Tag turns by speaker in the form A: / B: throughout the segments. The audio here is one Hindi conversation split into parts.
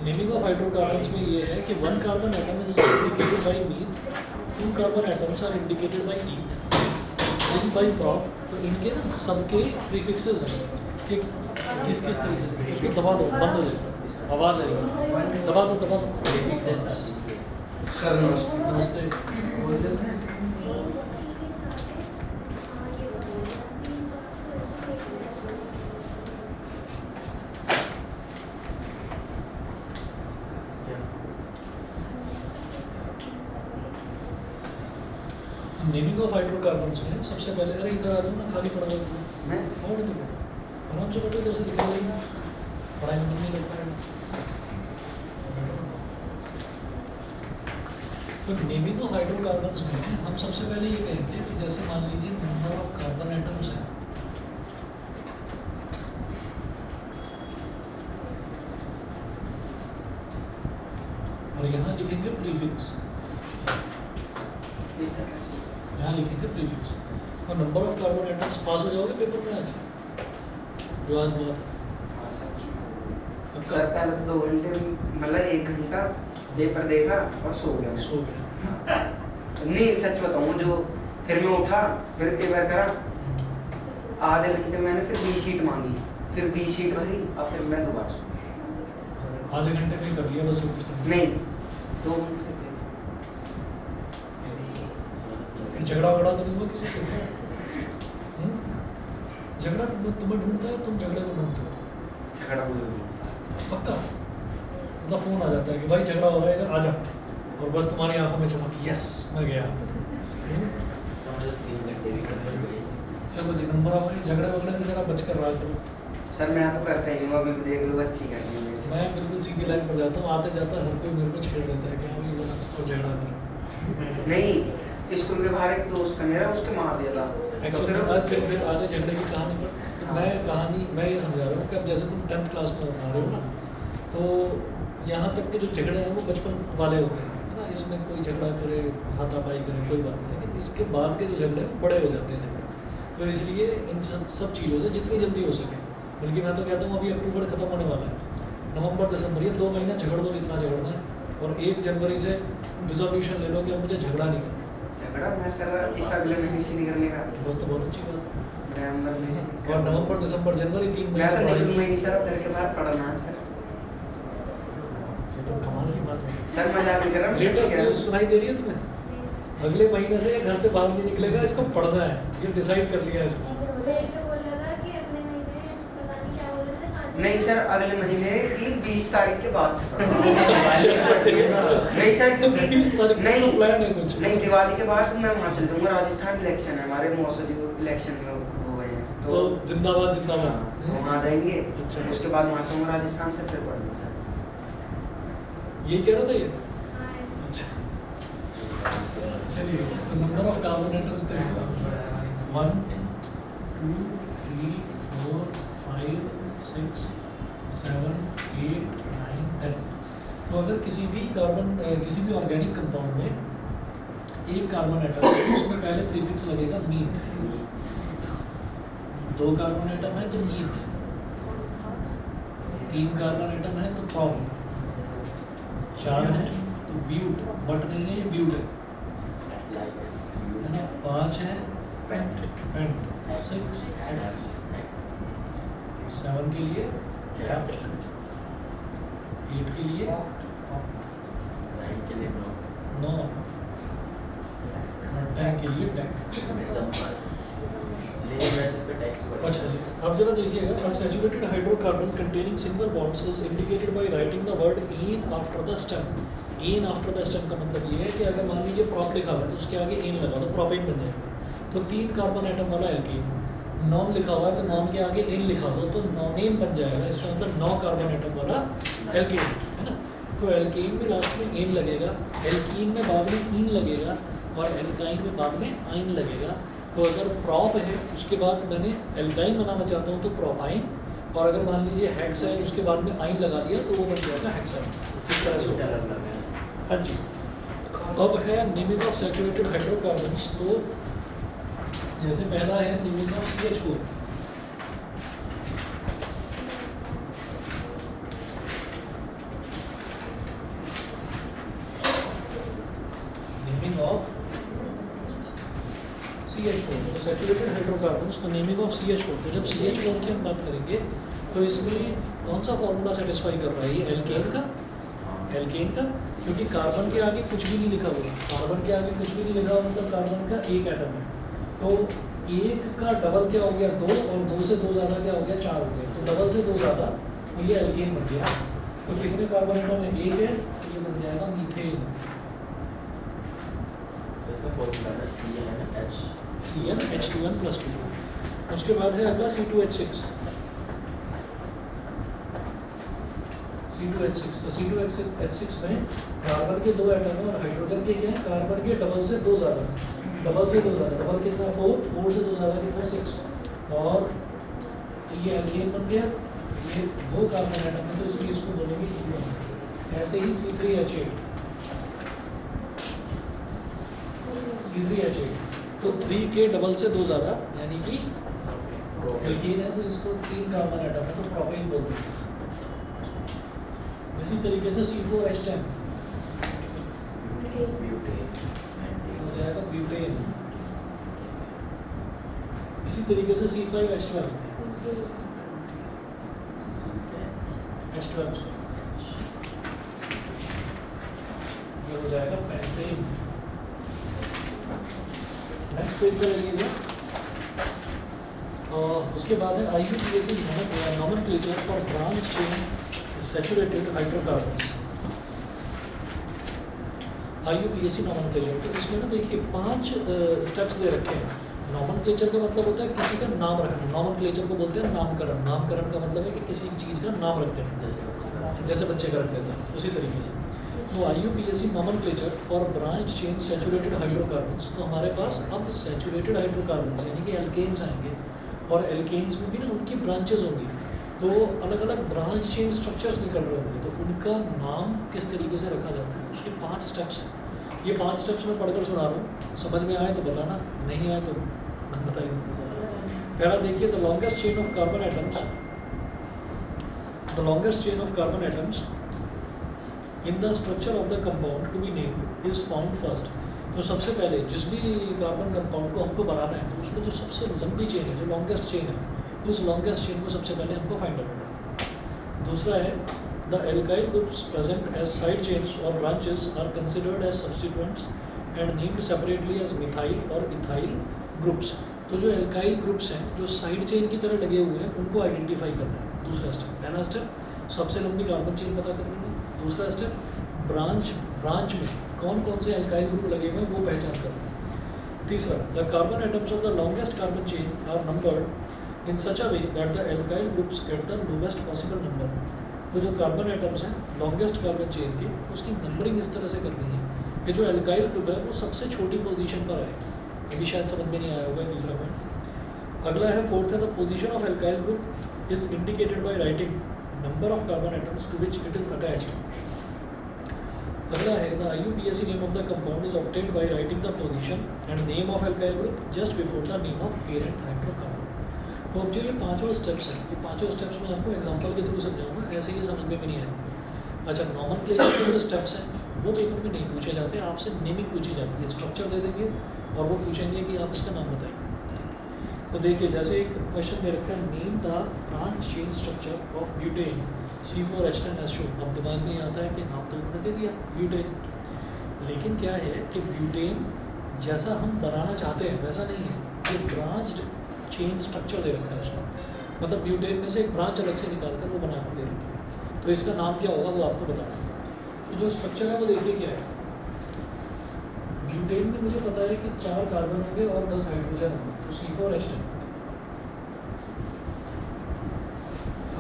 A: नेमिंग ऑफ हाइड्रोकार्बन्स में ये है कि one carbon atom is indicated by meth, two carbon atoms are indicated by eth, three by prop. तो इनके ना सबके प्रीफिक्सेस हैं कि किस किस तरीके से। उसको दबा दो, बंद हो जाएगा, आवाज़ आएगी, दबा दो दबा दो।
B: सर नमस्ते।
A: नमस्ते। नेमिंग ऑफ हाइड्रोकार्बन्स में सबसे पहले, अरे इधर आ जाओ ना, खाली पड़ा हुआ
B: मैं
A: और देखो आराम से बैठो, इधर से दिखा देंगे, पढ़ाई में नहीं लग पाएगा। तो नेमिंग ऑफ हाइड्रोकार्बन्स में हम सबसे पहले ये कहेंगे कि जैसे मान लीजिए नंबर ऑफ कार्बन एटम्स हैं, और यहाँ लिखेंगे प्रीफिक्स, यहाँ लिखेंगे प्रीफिक्स, और नंबर ऑफ कार्बन एटम्स। पास हो जाओगे पेपर में आज, जो आज हुआ था।
B: सर पहले तो 2 घंटे मतलब 1 घंटा पेपर देखा और सो गया।
A: सो गया।
B: नहीं सच बताऊँ, जो फिर मैं उठा, फिर पेपर करा, आधे घंटे मैंने फिर बी शीट मांगी, फिर बी शीट भरी, और फिर मैं दोबारा सो।
A: आधे घंटे में ही कर लिया बस, जो कुछ करना।
B: नहीं 2 घंटे थे।
A: झगड़ा वगड़ा तो नहीं हुआ किसी से? झगड़ा तुम्हें ढूंढता है, तुम झगड़े को ढूंढते हो?
B: झगड़ा मुझे
A: पक्का मतलब फ़ोन आ जाता है कि भाई झगड़ा हो रहा है, इधर आ जा, और बस तुम्हारी आंखों में चमक, यस मैं गया। चलो जी, नंबर ऑफ झगड़े वगड़े से जरा बच कर रहा करो।
B: सर मैं तो करता ही हूँ, अभी भी देख लो अच्छी करनी है मेरे से।
A: मैं बिल्कुल सीधी लाइन पर जाता हूँ, आते जाता हर कोई मेरे को छेड़ देता है कि हाँ भाई इधर और झगड़ा कर।
B: नहीं स्कूल के बाहर एक दोस्त है मेरा, उसके मार दिया था। तो
A: फिर आगे झगड़े की कहानी पर तो मैं ये समझा रहा हूँ कि अब जैसे तुम 10th क्लास में आ रहे हो ना, तो यहाँ तक के जो झगड़े हैं वो बचपन वाले होते हैं, है ना। इसमें कोई झगड़ा करे, हाथापाई करे, कोई बात नहीं, लेकिन इसके बाद के जो झगड़े हैं वो बड़े हो जाते हैं। तो इसलिए इन सब चीज़ों से जितनी जल्दी हो सके, बल्कि मैं तो कहता हूँ अभी अक्टूबर ख़त्म होने वाला है, नवंबर दिसंबर ये 2 महीने झगड़ दो जितना झगड़ना है, और 1 जनवरी से रिजोल्यूशन ले लो कि अब मुझे झगड़ा नहीं करना।
B: झगड़ा मैं सर इस अगले महीने से नहीं करने का।
A: बस तो बहुत अच्छी बात है।
B: नवंबर में से
A: और नवंबर दिसंबर जनवरी 3
B: मैं तो
A: महीने
B: निकलूंगा ही नहीं सर, घर के बाहर पढ़ना है सर।
A: ये तो कमाल की बात है।
B: सर मजाक नहीं कर रहा,
A: लेटेस्ट न्यूज़ सुनाई दे रही है तुम्हें? अगले महीने से घर से बाहर नहीं निकलेगा, इसको पढ़ना है, ये डिसाइड कर लिया है इसने।
B: नहीं सर अगले महीने की 20 तारीख के बाद से पढ़ना। नहीं सर क्योंकि
A: 20 तारीख
B: नहीं
A: का प्लान है कुछ।
B: नहीं दिवाली के बाद मैं वहाँ चल जाऊँगा, राजस्थान इलेक्शन है हमारे, मौसू इलेक्शन में हो गए हैं
A: तो जिंदाबाद जिंदाबाद।
B: हाँ, तो वहाँ जाएंगे।
A: अच्छा।
B: उसके बाद वहाँ से आऊँगा राजस्थान से, फिर पढ़ूंगा सर।
A: यही कह रहा था ये? अच्छा चलिए, तो नंबर ऑफ कार्बन एटम्स देखो, 1 2 3 4 5 6 7 8 9 10। तो अगर किसी भी ऑर्गेनिक कंपाउंड में एक कार्बन एटम है, उसमें पहले प्रीफिक्स लगेगा मीथ। 2 कार्बन एटम है तो मीथ, 3 कार्बन एटम है तो प्रॉप, 4 है तो ब्यूट, बट नहीं है ये ब्यूट है ना, 5 है पेंट, 6 हेक्स, 7 के लिए हेप्ट, 8 के लिए 9, और 10 के लिए डेक। अच्छा जी, अब जरा देखिएगा, a saturated hydrocarbon containing single bonds is indicated by writing the word ene after the stem। ene after the stem का मतलब ये है कि अगर मान लीजिए prop लिखा हुआ है तो उसके आगे ene लगा दो, प्रोपेन बन जाएगा। तो 3 कार्बन एटम वाला एल्कीन, नॉन लिखा हुआ है तो नॉन के आगे इन लिखा दो तो नॉनेन बन जाएगा, इसका मतलब 9 कार्बन एटम वाला एल्कीन है ना। तो एल्कीन में लास्ट में इन लगेगा, एल्कीन में बाद में इन लगेगा, और एल्काइन में बाद में आइन लगेगा। तो अगर प्रॉप है उसके बाद मैंने एल्काइन बनाना चाहता हूँ तो प्रोपाइन, और अगर मान लीजिए हेक्स है उसके बाद में आइन लगा दिया तो वो बन जाएगा हेक्साइन। इस तरह से होता है। हाँ जी, अब है नेमिंग ऑफ सैचुरेटेड हाइड्रोकार्बन्स। तो जैसे पहला है नेमिंग ऑफ CH4। CH4, तो सैचुरेटेड हाइड्रोकार्बन्स, तो नेमिंग ऑफ CH4, तो जब CH4 की हम बात करेंगे तो इसमें कौन सा फॉर्मूला सेटिस्फाई कर रहा है, ये एल्केन का, एल्केन का, क्योंकि कार्बन के आगे कुछ भी नहीं लिखा हुआ, कार्बन के आगे कुछ भी नहीं लिखा हुआ, मतलब कार्बन का एक एटम है, तो एक का डबल क्या हो गया 2, और 2 से 2 ज़्यादा क्या हो गया 4 हो गया, तो डबल से 2 ज़्यादा, तो ये एल्केन बन गया। तो कितने कार्बन एटम है, एक है, तो ये बन जाएगा मीथेन,
C: इसका फॉर्मूला है
A: CnH2n+2। उसके बाद है अगला C2H6, C2H6, तो C2H6 में कार्बन के 2 एटम है और हाइड्रोजन के क्या है, कार्बन के डबल से 2 ज़्यादा, डबल से 2 ज़्यादा, डबल कितना 4, 4 से 2 ज़्यादा कितना 6, और तो ये एल्केन बन गया, ये 2 कार्बन एटम है तो इसलिए इसको बोलेंगे कीटोन। ऐसे ही C3H8, C3H8, तो 3 के डबल से 2 ज़्यादा यानी कि एल्केन है, तो इसको 3 कार्बन एटम है तो प्रोपेन बोलते हैं। इसी तरीके से C4H10 हो जाएगा ब्यूटेन, इसी तरीके से C5H12 ये हो जाएगा पेंटेन। नेक्स्ट पेज पे लगिएगा, और उसके बाद है IUPAC nomenclature for branch chain saturated hydrocarbons, IUPAC nomenclature. तो इसमें ना देखिए 5 स्टेप्स दे रखे हैं। नॉमेनक्लेचर का मतलब होता है किसी का नाम रखना, नॉमेनक्लेचर को बोलते हैं नामकरण, नामकरण का मतलब है कि किसी चीज़ का नाम रखते हैं, जैसे बच्चे का रख देते हैं उसी तरीके से। तो IUPAC nomenclature for branch chain saturated hydrocarbons, तो हमारे पास अब सैचुरेटेड हाइड्रोकार्बन्स यानी कि एल्केन्स आएंगे, और एल्केन्स में भी ना उनकी ब्रांचेस होंगी, तो अलग अलग ब्रांच चेन स्ट्रक्चर्स निकल रहे होंगे, तो उनका नाम किस तरीके से रखा जाता है, उसके 5 स्टेप्स हैं। ये 5 स्टेप्स मैं पढ़कर सुना रहा हूँ, समझ में आए तो बताना, नहीं आए तो बताइए। पहला देखिए, the longest chain of carbon atoms, the longest chain of carbon atoms in the structure of the compound to be named is found first. तो सबसे पहले जिस भी कार्बन कंपाउंड को हमको बनाना है, तो उसमें जो सबसे लंबी चेन है, जो लॉन्गेस्ट चेन है, उस लॉन्गेस्ट चेन को सबसे पहले हमको फाइंड आउट करना है। दूसरा है, the alkyl groups present as side chains और branches are considered as substituents and named separately as methyl और इथाइल ग्रुप्स। तो जो एल्काइल ग्रुप्स हैं जो साइड चेन की तरह लगे हुए हैं, उनको आइडेंटिफाई करना है, दूसरा स्टेप। पहला स्टेप सबसे लंबी कार्बन चेन पता करनी है, दूसरा स्टेप ब्रांच में कौन कौन से एल्काइल ग्रुप लगे हुए हैं वो पहचान करना है। तीसरा, the carbon atoms of the longest carbon chain are numbered in such a way that the alkyl groups get the lowest possible number. तो जो कार्बन एटम्स हैं लॉन्गेस्ट कार्बन चेन के, उसकी नंबरिंग इस तरह से करनी है कि जो एल्काइल ग्रुप है वो सबसे छोटी पोजीशन पर आए। अभी शायद समझ में नहीं आया होगा तीसरा पॉइंट। अगला है, फोर्थ है, the position of alkyl group is indicated by writing number of carbon atoms to which it is attached. अगला है, the IUPAC name of the compound is obtained by writing the position and name of alkyl group just before the name of parent hydrocarbon. तो अब जो ये 5 स्टेप्स हैं, ये 5 स्टेप्स मैं आपको एग्जांपल के थ्रू समझाऊंगा, ऐसे ही समझ में भी नहीं आएगा। अच्छा, नॉमेनक्लेचर के जो स्टेप्स हैं वो पेपर में नहीं पूछे जाते, आपसे नेमिंग पूछी जाती है, स्ट्रक्चर दे देंगे और वो पूछेंगे कि आप इसका नाम बताइए। तो देखिए, जैसे एक क्वेश्चन दे रखा है, name the branch chain structure of butane C4H10SO। अब दिमाग में आता है कि नाम तो इन्होंने दे दिया ब्यूटेन, लेकिन क्या है कि ब्यूटेन जैसा हम बनाना चाहते हैं वैसा नहीं है, ये ब्रांच्ड चेन स्ट्रक्चर दे रखा है उसमें, मतलब ब्यूटेन में से एक ब्रांच अलग से निकाल कर वो बना कर दे रखी है। तो इसका नाम क्या होगा वो आपको बताना है। तो जो स्ट्रक्चर है वो देखिए क्या है, ब्यूटेन में मुझे पता है कि 4 कार्बन होंगे और 10 हाइड्रोजन होंगे, तो C4H10।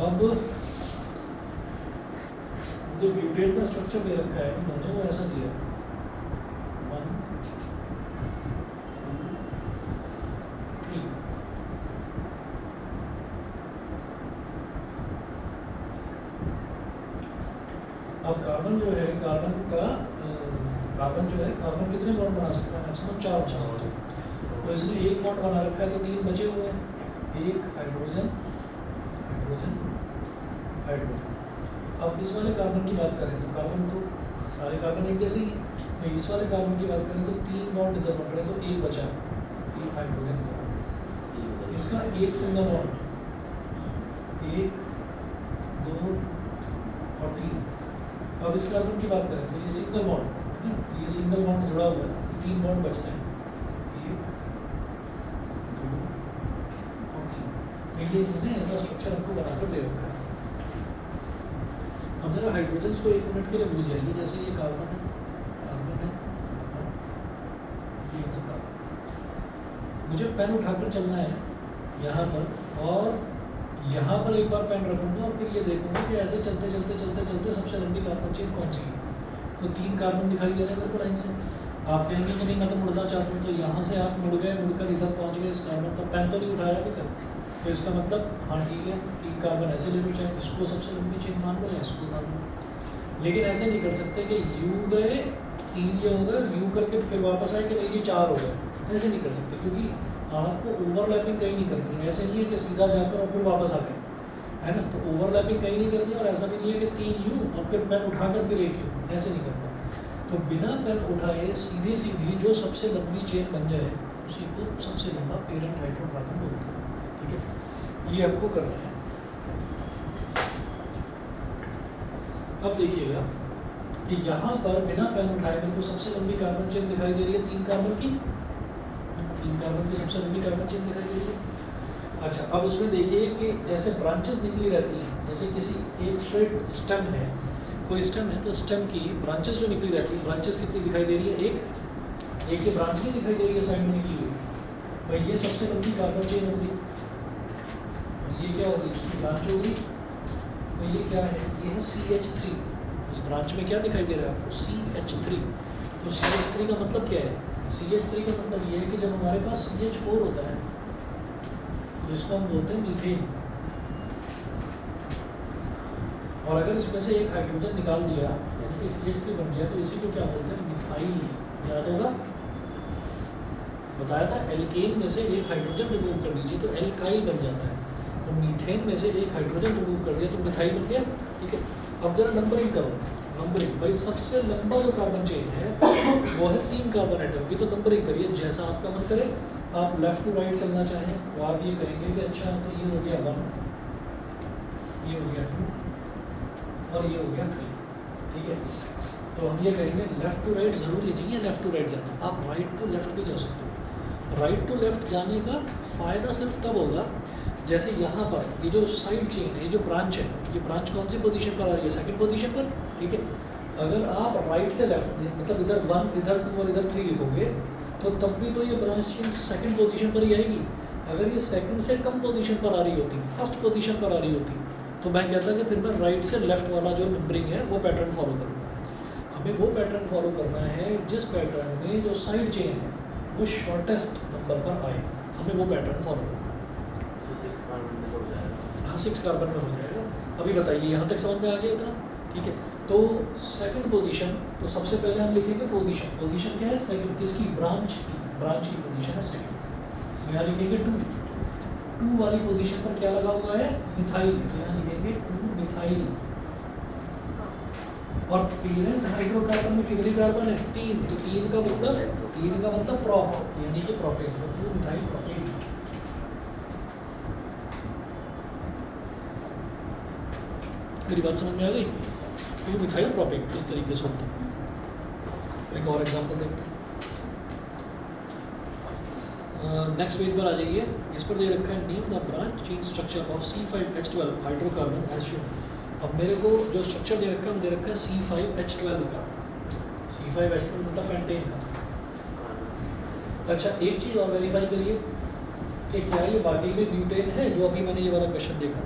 A: अब जो ब्यूटेन का स्ट्रक्चर दे रखा है उन्होंने वो ऐसा दिया, 1 2 3। अब कार्बन जो है, कार्बन कितने बॉन्ड बना सकता है, मैक्सिमम 4 बना सकता है। तो इसने एक बॉन्ड बना रखा है तो 3 बचे हुए हैं, एक हाइड्रोजन हाइड्रोजन हाइड्रोजन। अब इस वाले कार्बन की बात करें तो कार्बन तो सारे कार्बन एक जैसे ही, तो इस वाले कार्बन की बात करें तो 3 बॉन्ड इधर बन रहे हैं, तो एक बचा, एक हाइड्रोजन बॉन्ड, इसका एक सिंगल बॉन्ड, 1 2 और 3। अब इस कार्बन की बात करें तो ये सिंगल बॉन्ड है ना, ये सिंगल बॉन्ड जुड़ा हुआ है, 3 बॉन्ड बचते हैं, 1 2 और 3। ये इन्होंने ऐसा स्ट्रक्चर आपको बनाकर दे रखा है। अब जरा हाइड्रोजन को 1 मिनट के लिए भूल जाइए, जैसे ये कार्बन है, कार्बन है, कार्बन, ये इधर कार्बन। मुझे पेन उठाकर चलना है यहाँ पर, और यहाँ पर एक बार पेन रखूँगा और फिर ये देखूँगा कि ऐसे चलते चलते चलते चलते सबसे लंबी कार्बन चेन कौन सी है। तो 3 कार्बन दिखाई दे रहे हैं मेरे को लाइन से। आप कहेंगे कि नहीं मैं तो मुड़ना चाहता हूँ, तो यहाँ से आप मुड़ गए, मुड़कर इधर पहुँच गए, इस कार्बन पर पेन तो नहीं उठाया अभी तक, तो इसका मतलब हाँ ठीक है 3 कार्बन ऐसे ले लो, चाहे इसको सबसे लंबी चेन मान लो या इसको मान लो। लेकिन ऐसे नहीं कर सकते कि यू गए 3 ये हो गए, यू करके फिर वापस आए कि नहीं जी 4 हो गए, ऐसे नहीं कर सकते, क्योंकि आपको ओवरलैपिंग कहीं नहीं करनी है। ऐसे नहीं है कि सीधा जाकर और फिर वापस आ गए, है ना, तो ओवरलैपिंग कहीं नहीं करनी है। और ऐसा भी नहीं है कि 3 यू और फिर पेन उठाकर फिर 1 यू, ऐसे नहीं करना। तो बिना पेन उठाए सीधी सीधी जो सबसे लंबी चेन बन जाए उसी को सबसे लंबा पेरेंट हाइड्रोकार्बन बोलते हैं। ठीक है, ये आपको करना है। अब देखिएगा कि यहाँ पर बिना पेन उठाए मेरे को सबसे लंबी कार्बन चेन दिखाई दे रही है 3 कार्बन की, 3 कार्बन की सबसे लंबी कार्बन चेन दिखाई दे रही है। अच्छा, अब उसमें देखिए कि जैसे ब्रांचेस निकली रहती हैं, जैसे किसी एक स्ट्रेट स्टेम है, कोई स्टेम है तो स्टेम की ब्रांचेस जो निकली रहती है, ब्रांचेस कितनी दिखाई दे रही है, एक ये ब्रांच नहीं दिखाई दे रही है साइड में निकली हुई, भाई ये सबसे लंबी कार्बन चेन होगी। और ये क्या होगी, इसकी ब्रांच होगी, तो ये क्या है, ये है CH3। इस ब्रांच में क्या दिखाई दे रहा है आपको, CH3। तो CH3 का मतलब क्या है, CH3 का मतलब ये है कि जब हमारे पास CH4 होता है तो इसको हम बोलते हैं मीथेन। और अगर इसमें से एक हाइड्रोजन निकाल दिया यानी कि CH3 बन गया, तो इसी को क्या बोलते हैं, मिथाइल। याद होगा, बताया था एल्केन में से एक हाइड्रोजन रिमूव कर दीजिए तो एल्काइल बन जाता है। तो मीथेन में से एक हाइड्रोजन रिमूव कर दिया तो मिथाइल बन गया। ठीक है, अब जरा नंबरिंग करो, नंबरिंग। भाई सबसे लंबा जो कार्बन चेन है वो है 3 कार्बन एटम की, तो नंबरिंग करिए जैसा आपका मन करे। आप लेफ्ट टू राइट चलना चाहें तो आप ये करेंगे कि अच्छा तो ये हो गया 1, ये हो गया 2 और ये हो गया 3। ठीक है, तो हम ये करेंगे लेफ्ट टू राइट। ज़रूरी नहीं है लेफ्ट टू राइट जाना, आप राइट टू लेफ्ट भी जा सकते हो। राइट टू लेफ्ट जाने का फ़ायदा सिर्फ तब होगा जैसे यहाँ पर ये जो साइड चेन है, ये जो ब्रांच है, ये ब्रांच कौन सी पोजीशन पर आ रही है, सेकंड पोजीशन पर। ठीक है, अगर आप राइट से लेफ्ट मतलब इधर 1 इधर 2 और इधर 3 लिखोगे तो तब भी तो ये ब्रांच चेन सेकंड पोजीशन पर ही आएगी। अगर ये सेकंड से कम पोजीशन पर आ रही होती, फर्स्ट पोजीशन पर आ रही होती, तो मैं कहता कि फिर मैं राइट से लेफ्ट वाला जो नंबरिंग है वो पैटर्न फॉलो करूँगा। हमें वो पैटर्न फॉलो करना है जिस पैटर्न में जो साइड चेन है वो शॉर्टेस्ट नंबर पर आए, हमें वो पैटर्न फॉलो करना है। 6 कार्बन में हो जाएगा। अभी बताइए यहाँ तक समझ में आ गया इतना। ठीक है, तो सेकंड पोजीशन, तो सबसे पहले हम लिखेंगे पोजीशन। पोजीशन क्या है, सेकंड, किसकी, ब्रांच की पोजीशन है सेकंड। तो यहाँ लिखेंगे 2 वाली पोजीशन पर क्या लगा हुआ है, मिथाइल। तो यहाँ लिखेंगे 2 मिथाइल। और पेरेंट हाइड्रोकार्बन में कितने कार्बन है, 3। तो 3 का मतलब प्रोप, यानी कि प्रोपेन। तो 2 मिथाइल प्रोपेन। मेरी बात समझ में आ गई। 2 मिथाइल प्रोपेन इस तरीके से होता है। एक और एग्जांपल देखते हैं। नेक्स्ट पेज पर आ जाइए। इस पर दे रखा है name the branch chain structure of C5H12 hydrocarbon as shown. अब मेरे को जो स्ट्रक्चर दे रखा है वो दे रखा है C5H12 का। C5H12 मतलब पेंटेन का। अच्छा, एक चीज़ और वेरीफाई करिए कि क्या ये वाकई में ब्यूटेन है, जो अभी मैंने ये वाला क्वेश्चन देखा।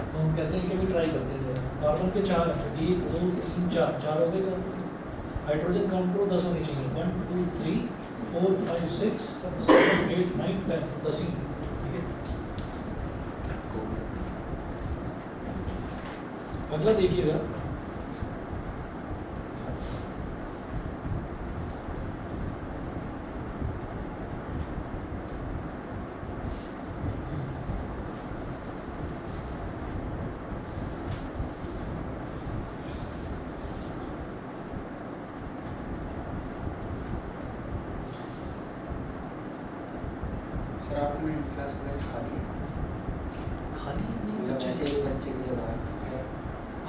A: तो हम कहते हैं कि अभी ट्राई करते हैं। कार्बन के 4 1 2 3 4 हो गए कार्बन के। हाइड्रोजन काउंट करो 10 होनी चाहिए। 1 2 3 4 5 6 7 8 9 10 10 ही। ठीक है, अगला देखिएगा।
B: सर आपने 9th क्लास का बैच खा लिया?
A: खाली नहीं
B: मतलब
A: बच्चे
B: ऐसे एक बच्चे की जगह है।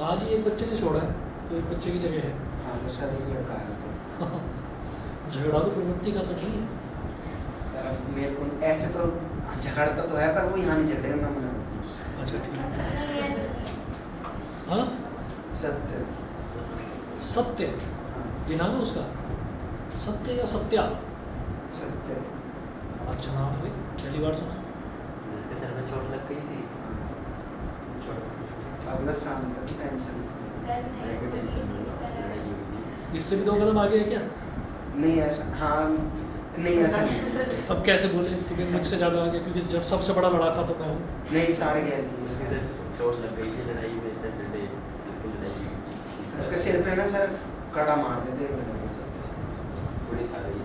A: आज ही एक बच्चे ने छोड़ा है तो एक बच्चे की जगह है।
B: हाँ तो सर एक लड़का है।
A: झगड़ालू प्रवृत्ति का तो नहीं है।
B: सर अब मेरे को ऐसे तो झगड़ता तो है पर वो यहाँ नहीं झगड़ेगा, मैं मना करता हूँ।
A: अच्छा ठीक। हाँ
B: सत्य।
A: सत्य
B: हाँ
A: ये नाम है उसका, सत्य या सत्या?
B: सत्य।
A: अच्छा नाम अभी पहली बार सुना।
C: जिसके सर में चोट लग गई थी।
B: अब बस शाम तक टेंशन
C: मेरे को टेंशन नहीं हुआ, लड़ाई हुई थी।
A: इससे भी 2 कदम आगे है क्या?
B: नहीं ऐसा। हाँ नहीं ऐसा नहीं।
A: अब कैसे बोले क्योंकि मुझसे ज़्यादा आगे, क्योंकि जब सबसे बड़ा लड़ाका तो मैं हूँ।
B: नहीं सारे गए
C: उसके
B: थे।
C: सर चोट लग गई थी लड़ाई में, सर डे जिसको लड़ाई हुई थी।
B: उसके सिर पे ना सर कड़ा मार देते
C: पुलिस आ गई।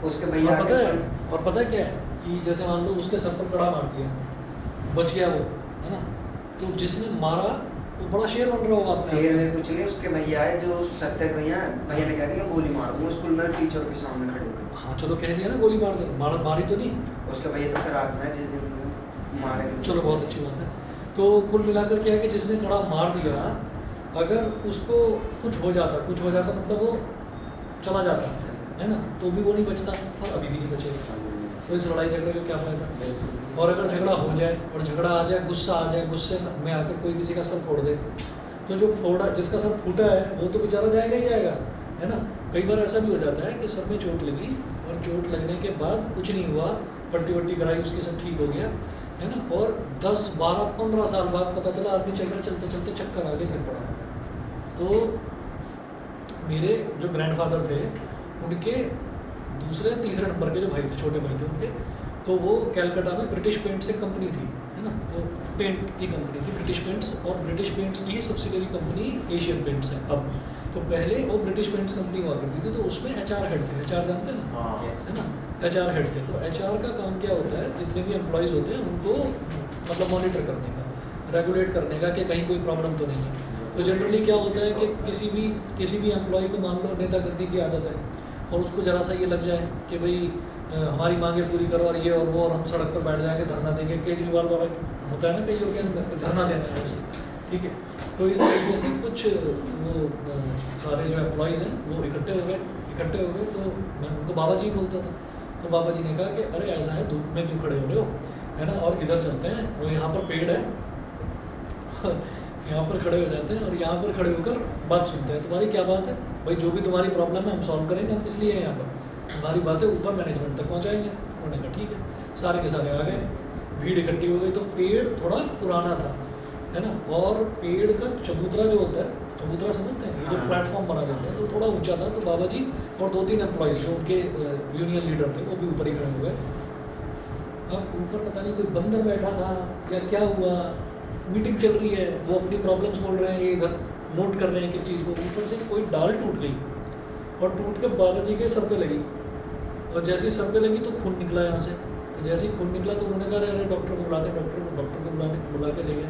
B: उसके भैया
A: और पता है,
B: आगे-
A: और पता है क्या है कि जैसे मान लो उसके सर पर कड़ा मार दिया, बच गया वो, है ना, तो जिसने मारा वो बड़ा शेर बन रहा होगा अपने
B: शेर
A: आप
B: में कुछ नहीं, उसके भैया है जो सत्य भैया है, भैया ने कहा कि मैं गोली मार दूंगा स्कूल में टीचर के सामने खड़े होकर।
A: में। हाँ चलो कह दिया ना गोली मार दो, मारी तो नहीं।
B: उसके भैया तो फिर आग में है जिस दिन मारे।
A: चलो बहुत अच्छी बात है। तो कुल मिलाकर क्या है कि जिसने कड़ा मार दिया, अगर उसको कुछ हो जाता मतलब वो चला जाता है ना, तो भी वो नहीं बचता और अभी भी नहीं बचेगा। तो इस लड़ाई झगड़े का क्या फ़ायदा? और अगर झगड़ा हो जाए और झगड़ा आ जाए, गुस्सा आ जाए, गुस्से में आकर कोई किसी का सर फोड़ दे, तो जो फोड़ा जिसका सर फूटा है वो तो बेचारा जाएगा ही जाएगा, है ना। कई बार ऐसा भी हो जाता है कि सर में चोट लगी और चोट लगने के बाद कुछ नहीं हुआ, पट्टी वट्टी कराई, उसकी सब ठीक हो गया, है ना, और 10, 12, 15 साल बाद पता चला आदमी चल रहा चलते चलते चक्कर आगे गिर पड़ा। तो मेरे जो ग्रैंडफादर थे उनके दूसरे तीसरे नंबर के जो भाई थे, छोटे भाई थे उनके, तो वो कैलकाटा में ब्रिटिश पेंट्स एक कंपनी थी, है ना, तो पेंट की कंपनी थी ब्रिटिश पेंट्स, और ब्रिटिश पेंट्स की सब्सिडरी कंपनी एशियन पेंट्स है अब। तो पहले वो ब्रिटिश पेंट्स कंपनी हुआ करती थी, तो उसमें HR हेड थे, HR जानते हैं ना,
C: हाँ
A: है ना, HR हेड थे। तो HR का काम क्या होता है, जितने भी एम्प्लॉयज़ होते हैं उनको मतलब मॉनिटर करने का, रेगुलेट करने का कि कहीं कोई प्रॉब्लम तो नहीं है। तो जनरली क्या होता है कि किसी भी एम्प्लॉय को मान लो नेतागिरी की आदत है और उसको ज़रा सा ये लग जाए कि भाई हमारी मांगें पूरी करो और ये और वो, और हम सड़क पर बैठ जाएंगे धरना देंगे, केजरीवाल वाला होता है ना कई लोग के अंदर धरना देना है वैसे, ठीक है। तो इस तरीके से कुछ वो सारे जो एम्प्लॉयज़ हैं वो इकट्ठे हो गए। तो मैं उनको बाबा जी बोलता था। तो बाबा जी ने कहा कि अरे ऐसा है, धूप में क्यों खड़े हो रहे हो, है ना, और इधर चलते हैं, वो यहाँ पर पेड़ है यहाँ पर खड़े हो जाते हैं और यहाँ पर खड़े होकर बात सुनते हैं। तुम्हारी क्या बात है भाई, जो भी तुम्हारी प्रॉब्लम है हम सॉल्व करेंगे, हम किस लिए हैं यहाँ पर, हमारी बातें ऊपर मैनेजमेंट तक पहुँचाएंगे। उन्होंने कहा ठीक है, सारे के सारे आ गए, भीड़ इकट्ठी हो गई। तो पेड़ थोड़ा पुराना था, है ना, और पेड़ का चबूतरा जो होता है, चबूतरा समझते हैं, ये जो प्लेटफॉर्म बना देते हैं, तो थोड़ा ऊंचा था। तो बाबा जी और 2-3 एम्प्लॉयज़ जो उनके यूनियन लीडर थे वो भी ऊपर ही खड़े हो गए। अब ऊपर पता नहीं कोई बंदर बैठा था या क्या हुआ, मीटिंग चल रही है, वो अपनी प्रॉब्लम्स बोल रहे हैं, ये इधर नोट कर रहे हैं कि चीज़ को, ऊपर से कोई डाल टूट गई और टूट के बाबा जी के सर पे लगी, और जैसे ही सर पे लगी तो खून निकला यहाँ से। तो जैसे ही खून निकला तो उन्होंने कहा अरे डॉक्टर को बुलाते हैं, डॉक्टर को बुला के ले गए।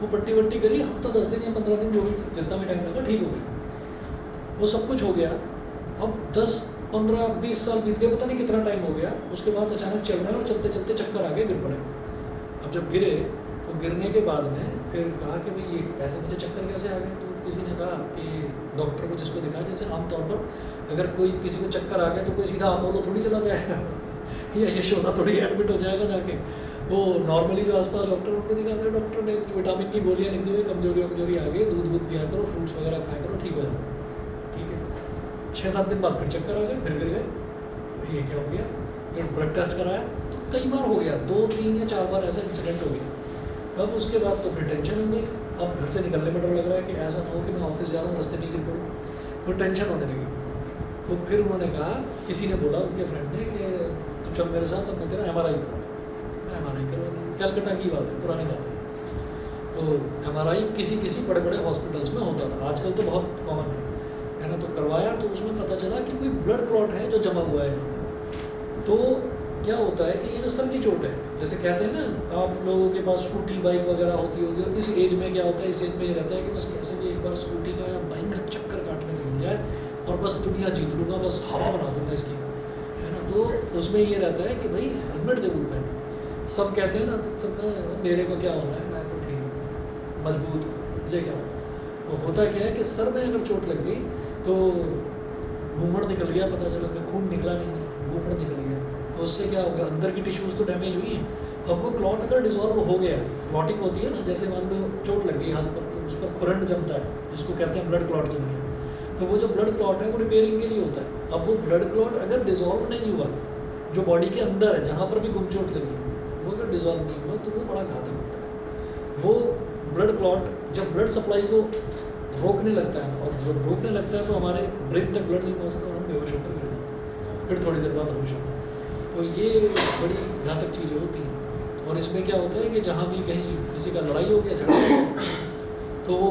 A: वो पट्टी वट्टी करी, हफ्ता 10 दिन या 15 दिन जो भी जितना भी टाइम लगा ठीक हो गई। वो सब कुछ हो गया। अब 10, 15, 20 साल बीत गए, पता नहीं कितना टाइम हो गया। उसके बाद अचानक चल रहे हैं और चलते चलते चक्कर आगे गिर पड़े। अब जब गिरे तो गिरने के बाद में फिर कहा कि भाई ये ऐसे मुझे चक्कर कैसे आ गए। तो किसी ने कहा कि डॉक्टर को जिसको दिखाया, जैसे आमतौर पर अगर कोई किसी को चक्कर आ गया तो कोई सीधा अपोलो थोड़ी चला जाएगा या यशोदा थोड़ी एडमिट हो जाएगा जाके। वो नॉर्मली जो आसपास डॉक्टर उनको दिखाते हैं, डॉक्टर ने विटामिन की गोलियाँ लिख दी हुई, कमजोरी आ गई, दूध पिया करो, फ्रूट्स वगैरह खाया करो, ठीक हो जाओ। ठीक है, 6-7 दिन बाद फिर चक्कर आ गए, फिर गिर गए। ये क्या हो गया, फिर ब्लड टेस्ट कराया तो कई बार हो गया, 2, 3 या 4 बार ऐसा इंसिडेंट हो गया। अब उसके बाद तो फिर टेंशन हो गई। अब घर से निकलने में डर लग रहा है कि ऐसा ना हो कि मैं ऑफिस जा रहा हूँ रास्ते में गिर पड़ूँ, तो टेंशन होने लगी। तो फिर उन्होंने कहा, किसी ने बोला उनके फ्रेंड ने कि तू चल मेरे साथ, अब मैं तेरा MRI करा। मैं MRI करवा दी, कैलकाटा की बात है, पुरानी बात है। तो MRI किसी बड़े बड़े हॉस्पिटल्स में होता था, आजकल तो बहुत कॉमन है ना। तो करवाया तो उसमें पता चला कि कोई ब्लड क्लॉट है जो जमा हुआ है। तो क्या होता है कि ये जो सर की चोट है, जैसे कहते हैं ना आप लोगों के पास स्कूटी बाइक वगैरह होती होगी, और इस एज में क्या होता है, इस एज में ये रहता है कि बस कैसे भी एक बार स्कूटी का या बाइक का चक्कर काटने को मिल जाए और बस दुनिया जीत लूँगा, बस हवा बना दूँगा इसकी, है ना। तो उसमें ये रहता है कि भाई हेलमेट जरूर पहनो। सब कहते हैं ना, तो सब मेरे को क्या होना है, मैं तो ठीक हूँ, मजबूत हूँ, मुझे क्या होना। तो होता क्या है कि सर में अगर चोट लग गई तो घूमड़ निकल गया, पता चला कि खून निकला नहीं है, घूमड़ निकल गया, तो उससे क्या होगा, अंदर की टिश्यूज़ तो डैमेज हुई हैं। अब वो क्लॉट अगर डिजॉल्व हो गया, क्लॉटिंग होती है ना, जैसे मान लो चोट लग गई हाथ पर, तो उस पर खुरंड जमता है, जिसको कहते हैं ब्लड क्लॉट जम गया। तो वो जो ब्लड क्लॉट है वो रिपेयरिंग के लिए होता है। अब वो ब्लड क्लॉट अगर डिजॉल्व नहीं हुआ, जो बॉडी के अंदर है जहाँ पर भी गुम चोट लगी है, वो अगर डिजॉल्व नहीं हुआ तो वो बड़ा घातक होता है। वो ब्लड क्लॉट जब ब्लड सप्लाई को रोकने लगता है ना, और जब रोकने लगता है तो हमारे ब्रेन तक ब्लड नहीं पहुँचता और हम बेहोश होकर गिर जाते हैं, फिर थोड़ी देर बाद होश आता है। तो ये बड़ी घातक चीज़ें होती हैं। और इसमें क्या होता है कि जहाँ भी कहीं किसी का लड़ाई हो गया, झगड़ा हो गया, तो वो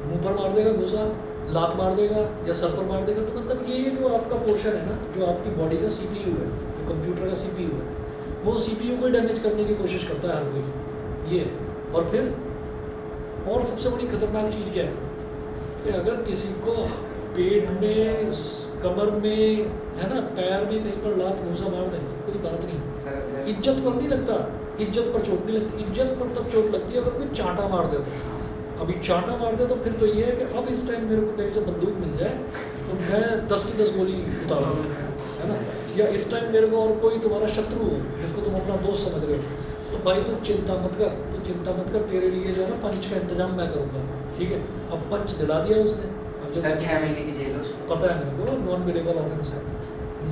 A: मुंह पर मार देगा गुस्सा, लात मार देगा या सर पर मार देगा। तो मतलब ये जो आपका पोर्शन है ना, जो आपकी बॉडी का CPU है, जो कंप्यूटर का CPU है, वो CPU को डैमेज करने की कोशिश करता है हर कोई। ये और फिर और सबसे बड़ी खतरनाक चीज़ क्या है कि अगर किसी को पेट में, कमर में, है ना, पैर में कहीं पर लात मूसा मार दें तो कोई बात नहीं,
B: सर
A: इज्जत पर नहीं लगता, इज्जत पर चोट नहीं लगती। इज्जत पर तब चोट लगती है अगर कोई चांटा मार दे तो। अभी चांटा मार दे तो फिर तो ये है कि अब इस टाइम मेरे को कहीं से बंदूक मिल जाए तो मैं 10 की 10 गोली उतारूँ, है ना। या इस टाइम मेरे को और कोई तुम्हारा शत्रु हो जिसको तुम अपना दोस्त समझ रहे हो, तो भाई तू चिंता मत कर, तू चिंता मत कर, तेरे लिए जो है ना पंच का इंतजाम मैं करूँगा, ठीक है। अब पंच दिला दिया उसने, अब जब
B: सर 6 महीने की जेल हो उसको।
A: पता है मेरे को, नॉन बिलेबल ऑफेंस है।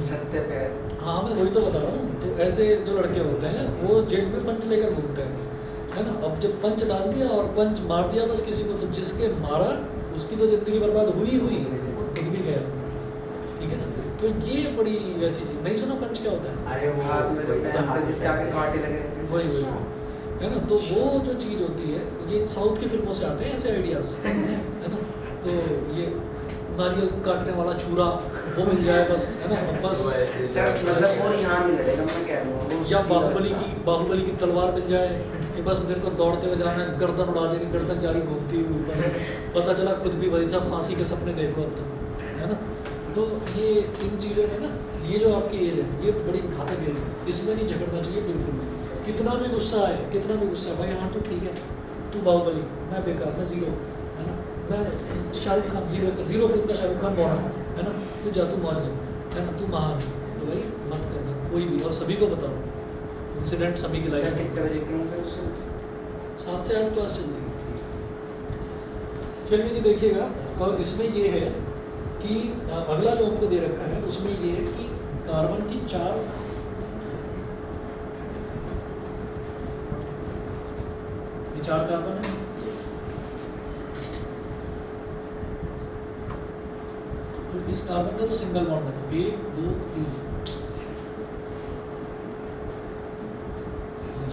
B: सत्य पे
A: हाँ मैं वही तो बता रहा हूँ। तो ऐसे जो लड़के होते हैं वो जेब में पंच लेकर घूमते हैं, है ना। अब जब पंच डाल दिया और पंच मार दिया बस किसी को, तो जिसके मारा उसकी तो ज़िंदगी बर्बाद हुई हुई, वो खुद भी गया, ठीक है ना। तो ये बड़ी वैसी चीज़, नहीं सुना पंच क्या होता है?
C: अरे वो
B: हाथ में जो पहन पर जिसके आगे कांटे लगे रहते हैं।
A: वही वही, है ना। तो वो जो चीज़ होती है, ये साउथ की फिल्मों से आते हैं ऐसे आइडियाज़, है ना। तो ये नारियल काटने वाला छुरा वो मिल जाए बस, है ना, बस।
B: सर मतलब वो यहाँ नहीं लड़ेगा, मैं कह रहा हूँ।
A: या बाहुबली की तलवार मिल जाए कि बस मेरे को दौड़ते हुए जाना है, गर्दन उड़ा देनी, गर्दन जारी घूमती हुई ऊपर, पता चला खुद भी भाई साहब फांसी के सपने देख लो अब तक, है ना। तो ये इन चीज़ों में ना, ये जो आपकी एज है ये बड़ी घातक एज है, इसमें नहीं झगड़ना चाहिए बिल्कुल भी। कितना भी गुस्सा आए, कितना भी गुस्सा, भाई हाँ तो ठीक है, तू बाहुबली, मैं बेकार, मैं ज़ीरो, है ना, मैं शाहरुख खान, ज़ीरो फिल्म का शाहरुख खान बॉर्न, है ना, तू जा, तू मौज ले, है ना, तू महान है, तो भाई मत करना कोई भी। और सभी को बता रहा हूँ, इंसिडेंट सभी की लाइफ
B: सर
A: में।
B: कितने बजे क्यों फिर उससे
A: 7 से 8 क्लास चलती है। चलिए जी देखिएगा, और इसमें ये है कि अगला जो हमको दे रखा है उसमें ये है कि कार्बन की 4 कार्बन है। तो इस कार्बन का तो सिंगल बॉन्ड है, तो 1 2 3।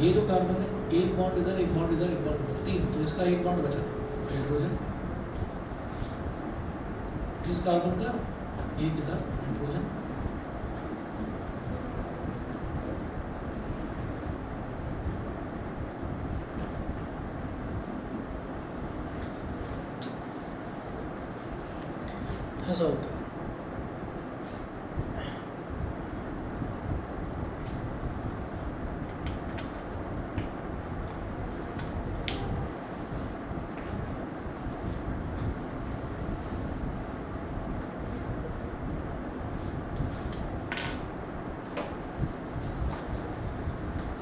A: ये जो कार्बन है, एक बॉन्ड इधर, एक बॉन्ड इधर, एक बॉन्ड इधर, 3, तो इसका एक बॉन्ड बचा हाइड्रोजन। इस कार्बन का एक इधर हाइड्रोजन, ऐसा होता है।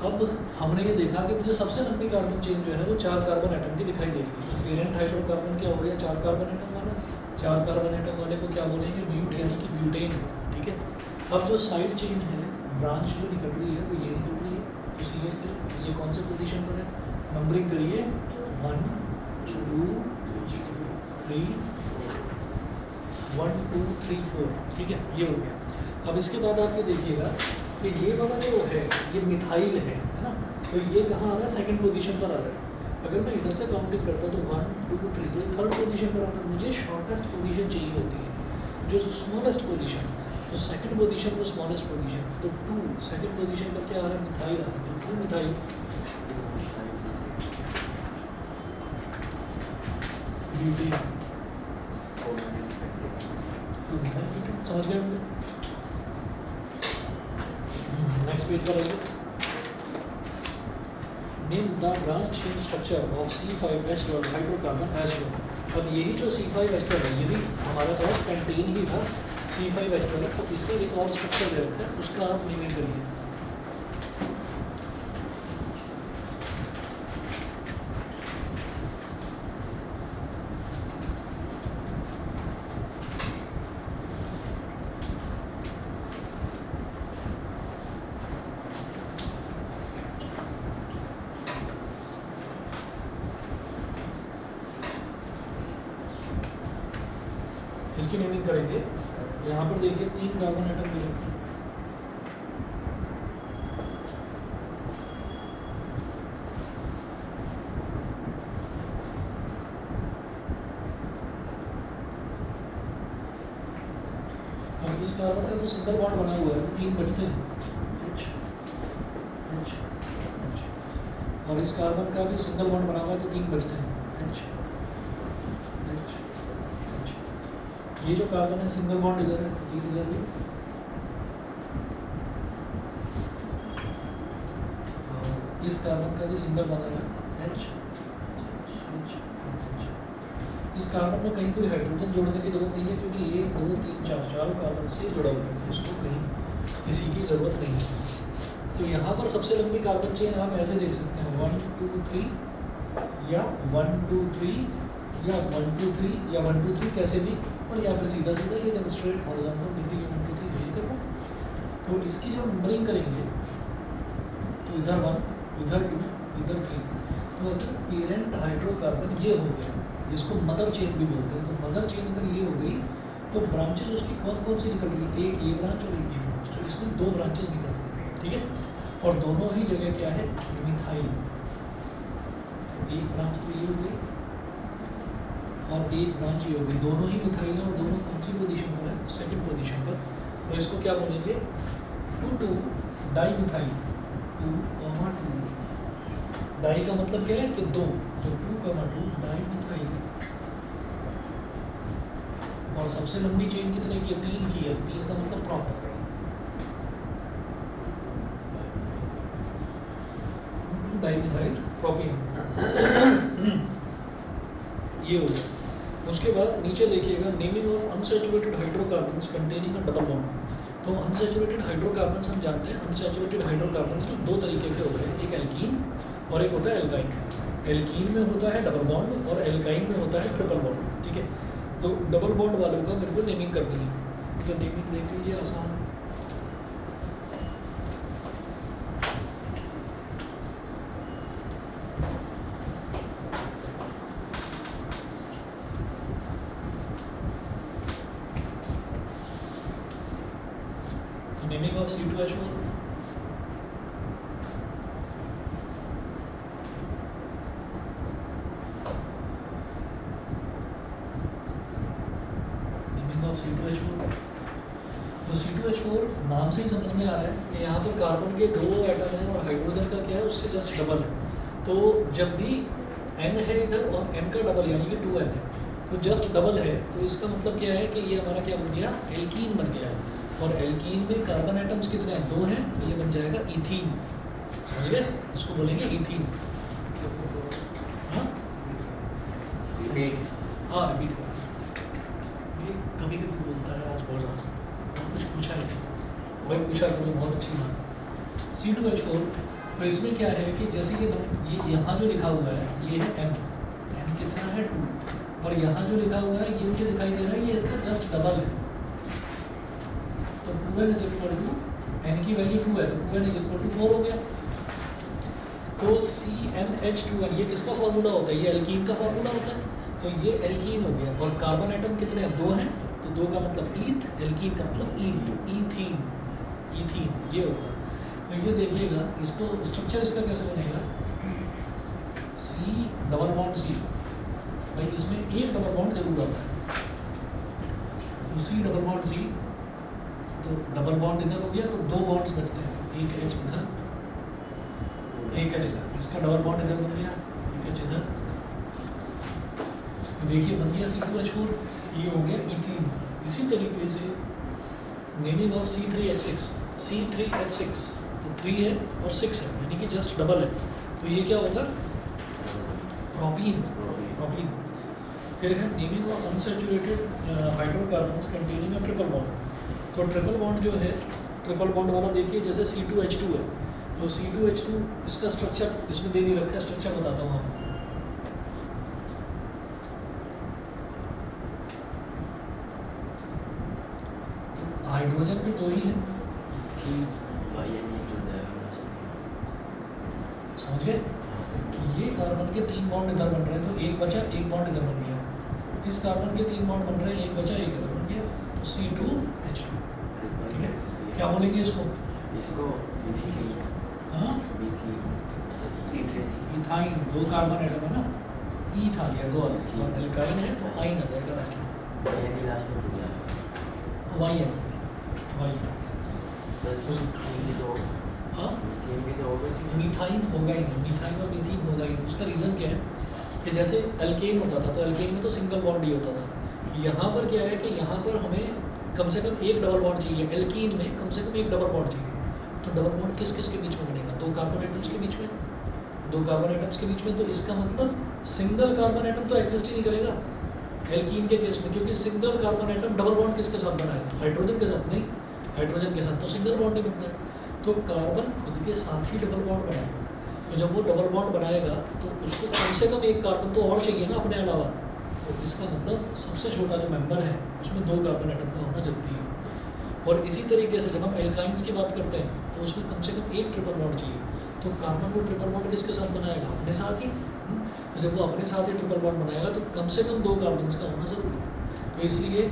A: अब हमने ये देखा कि मुझे सबसे लंबी कार्बन चेन जो है वो 4 कार्बन एटम की दिखाई दे रही है। तो पेरेंट हाइड्रोकार्बन क्या हो गया, 4 कार्बन एटम वाला। 4 कार्बन एटम वाले को क्या बोलेंगे, ब्यूट, यानी कि ब्यूटेन, ठीक है। अब जो साइड चेन है, ब्रांच जो निकल रही है वो ये निकल रही है, तो सीरियसली ये कौन से पोजीशन पर है, नंबरिंग करिए, 1 2 3 1 2 3 4, ठीक है, ये हो गया। अब इसके बाद आप ये देखिएगा कि ये वाला जो है ये मिथाइल है ना, तो ये कहाँ आ रहा है, सेकंड पोजीशन पर आ रहा है। अगर मैं इधर से काउंटिंग करता तो 1 2 3, तो थर्ड पोजीशन पर आता है। मुझे शॉर्टेस्ट पोजीशन चाहिए होती है, जो स्मॉलेस्ट पोजीशन, तो सेकंड पोजीशन वो स्मॉलेस्ट पोजीशन, तो 2 सेकंड पोजीशन पर क्या आ रहा है, मिथाइल आ रहा है, तो 2 मिथाइल, ब्यूटेन, समझ गए हम? नेक्स्ट पेज पर आइए। Name the branch chain structure of C5H12 hydrocarbon as shown. अब यही जो C5H12 है, यदि हमारे पास कंटेन ही था C5H12, तो इसका एक और स्ट्रक्चर दे रखा है, उसका आप नेमिंग करिए। इसकी नेमिंग करेंगे। यहाँ पर देखिए 3 कार्बन एटम दे रखे हैं। अब इस कार्बन का तो सिंगल बॉन्ड बना हुआ है, तो 3 बचते हैं, H, H, H। और इस कार्बन का भी सिंगल बॉन्ड बना हुआ है, तो 3 बचते हैं, H, H, H। ये जो कार्बन है सिंगल बॉन्ड इधर है, इधर भी, और इस कार्बन का भी सिंगल बना हुआ है, H, H, H। इस कार्बन में कहीं कोई हाइड्रोजन जोड़ने की जरूरत नहीं है, क्योंकि 1 2 3 4 चारों कार्बन से जुड़ा हुआ है, उसको कहीं किसी की ज़रूरत नहीं है। तो यहाँ पर सबसे लंबी कार्बन चेन आप ऐसे देख सकते हैं, 1 2 3 या 1 2 3 या 1 2 3 या 1 2 3 कैसे भी, और या फिर सीधा सीधा ये जब स्ट्रेट हॉरिजॉन्टल डिग्री 1 2 3 यही करना। तो इसकी जब नंबरिंग करेंगे तो इधर 1 इधर 2 इधर 3, तो अगर पेरेंट हाइड्रोकार्बन ये हो गया, जिसको मदर चेन भी बोलते हैं, तो मदर चेन अगर ये हो गई तो ब्रांचेस उसकी कौन कौन सी निकल गई, एक ये ब्रांच और एक ये ब्रांच, तो इसमें 2 ब्रांचेस निकल गई, ठीक है। और दोनों ही जगह क्या है, मिथाइल। तो एक ब्रांच तो ये हो गई और एक ब्रांच ये हो गई, दोनों ही मिथाइल है और दोनों कौन सी पोजीशन पर है, सेकंड पोजीशन पर। तो इसको क्या बोलेंगे, 2 डाई मिथाइल, 2 डाई का मतलब क्या है कि 2, तो 2 डाई मिथाइल। और सबसे लंबी चेन कितने की है, 3 की है, 3 का मतलब प्रॉपर, 2 डाई मिथाइल प्रोपेन। ये हो गया। उसके बाद नीचे देखिएगा, naming of unsaturated hydrocarbons containing a double bond. तो अनसैचुरेटेड हाइड्रोकार्बन्स हम जानते हैं, अनसैचुरेटेड हाइड्रोकार्बन्स ना 2 तरीके के होते हैं, एक एल्कीन और एक होता है एल्काइन। एल्कीन में होता है डबल बॉन्ड और एल्काइन में होता है ट्रिपल बॉन्ड, ठीक है। तो डबल बॉन्ड वालों का मेरे को नेमिंग करनी है, तो नेमिंग देख लीजिए, आसान है। Naming of C2H4, naming of C2H4। तो C2H4 नाम से ही समझ में आ रहा है कि यहाँ पर कार्बन के 2 एटम हैं और हाइड्रोजन का क्या है, उससे जस्ट डबल है। तो जब भी N है इधर और N का डबल यानी कि 2N है, तो जस्ट डबल है, तो इसका मतलब क्या है कि ये हमारा क्या बन गया, एल्कीन बन गया है। और एल्कीन में कार्बन एटम्स कितने हैं, 2 हैं, तो ये बन जाएगा ईथीन। समझ गए, इसको बोलेंगे ईथीन। हाँ
C: रिपीट
A: हाँ, रिपीट करो। ये कभी कभी बोलता है, आज बोल रहा हूँ, कुछ पूछा है भाई, पूछा करो, बहुत अच्छी बात। C2H4, तो इसमें क्या है कि जैसे ये यहाँ जो लिखा हुआ है ये है M कितना है 2, और यहाँ जो लिखा हुआ है ये मुझे दिखाई दे रहा है ये इसका जस्ट डबल है। तो 2n is equal to, n की वैल्यू 2 है, तो 2n इज इक्वल टू 4 हो गया। तो CnH2n ये किसका फॉर्मूला होता है, ये एल्कीन का फॉर्मूला होता है, तो ये एल्कीन हो गया। और कार्बन एटम कितने हैं, 2 हैं, तो 2 का मतलब ईथ, एल्कीन का मतलब ईथ, तो ईथीन, ईथीन ये होगा। तो ये देखिएगा, इसको स्ट्रक्चर इसका कैसे बनेगा, C डबल बॉन्ड C, भाई इसमें एक डबल बॉन्ड जरूर आता है, तो C डबल बॉन्ड C, तो डबल बॉन्ड इधर हो गया, तो 2 बॉन्ड्स बचते हैं, एक H इधर, एक H इधर, इसका डबल बॉन्ड इधर बन गया, एक H इधर। तो देखिए बन गया C2H4, ये हो गया ईथीन। इसी तरीके से नेमिंग ऑफ C3H6, C3H6 तो 3 है और 6 है, यानी कि जस्ट डबल है। तो ये क्या होगा? प्रोपीन। प्रोपीन। फिर है naming of unsaturated hydrocarbons containing a triple bond. तो ट्रिपल बॉन्ड जो है, ट्रिपल बॉन्ड वाला देखिए जैसे C2H2 है, तो C2H2 इसका स्ट्रक्चर इसमें दे नहीं रखा है, स्ट्रक्चर बताता हूँ आपको। तो हाइड्रोजन भी 2 ही है,
C: इसकी YN जुड़ जाएगा वैसे।
A: समझ गए? ये कार्बन के 3 बॉन्ड इधर बन रहे हैं, तो एक बचा, एक बॉन्ड इधर बन गया। इस कार्बन के 3 बॉन्ड बन रहे हैं, एक बचा, एक इधर बन गया, तो C2H2। ठीक है, क्या बोलेंगे इसको?
C: इसको मिथी
A: हाँ,
C: मिथी
A: इथाइन। 2 कार्बन एटम है ना, ईथ आ गया, 2 आ गया, और एल्काइन है तो आइन आ जाएगा लास्ट में,
C: YN लास्ट में जुड़ जाएगा।
A: वाइन।
C: सर इसमें मीथेन भी तो
A: हाँ,
C: मीथेन भी तो होगा इसमें।
A: मीथाइन होगा ही नहीं, मीथाइन और मीथीन होगा ही नहीं। उसका रीज़न क्या है कि जैसे अल्केन होता था, तो अल्केन में तो सिंगल बॉन्ड ही होता था। यहाँ पर क्या है कि यहाँ पर हमें कम से कम एक डबल बॉन्ड चाहिए, एल्कीन में कम से कम एक डबल बॉन्ड चाहिए। तो डबल बॉन्ड किस किस के बीच में बनेगा? 2 कार्बन एटम्स के बीच में, 2 कार्बन एटम्स के बीच में। तो इसका मतलब सिंगल कार्बन एटम तो एग्जिस्ट ही नहीं करेगा एल्कीन के केस में, क्योंकि single carbon atom double bond किसके साथ बनाएगा? हाइड्रोजन के साथ नहीं, हाइड्रोजन के साथ तो सिंगल बॉन्ड ही बनता है। तो कार्बन खुद के साथ ही डबल बॉन्ड बनाएगा। तो जब वो डबल बॉन्ड बनाएगा तो उसको कम से कम एक कार्बन तो और चाहिए ना अपने अलावा। तो इसका मतलब सबसे छोटा जो मेंबर है उसमें 2 कार्बन एटम का होना जरूरी है। और इसी तरीके से जब हम एल्काइंस की बात करते हैं तो उसमें कम से कम एक ट्रिपल बॉन्ड चाहिए। तो कार्बन को ट्रिपल बॉन्ड किसके साथ बनाएगा? अपने साथ ही। तो जब वो अपने साथ ही ट्रिपल बॉन्ड बनाएगा तो कम से कम 2 कार्बन का होना ज़रूरी है। तो इसलिए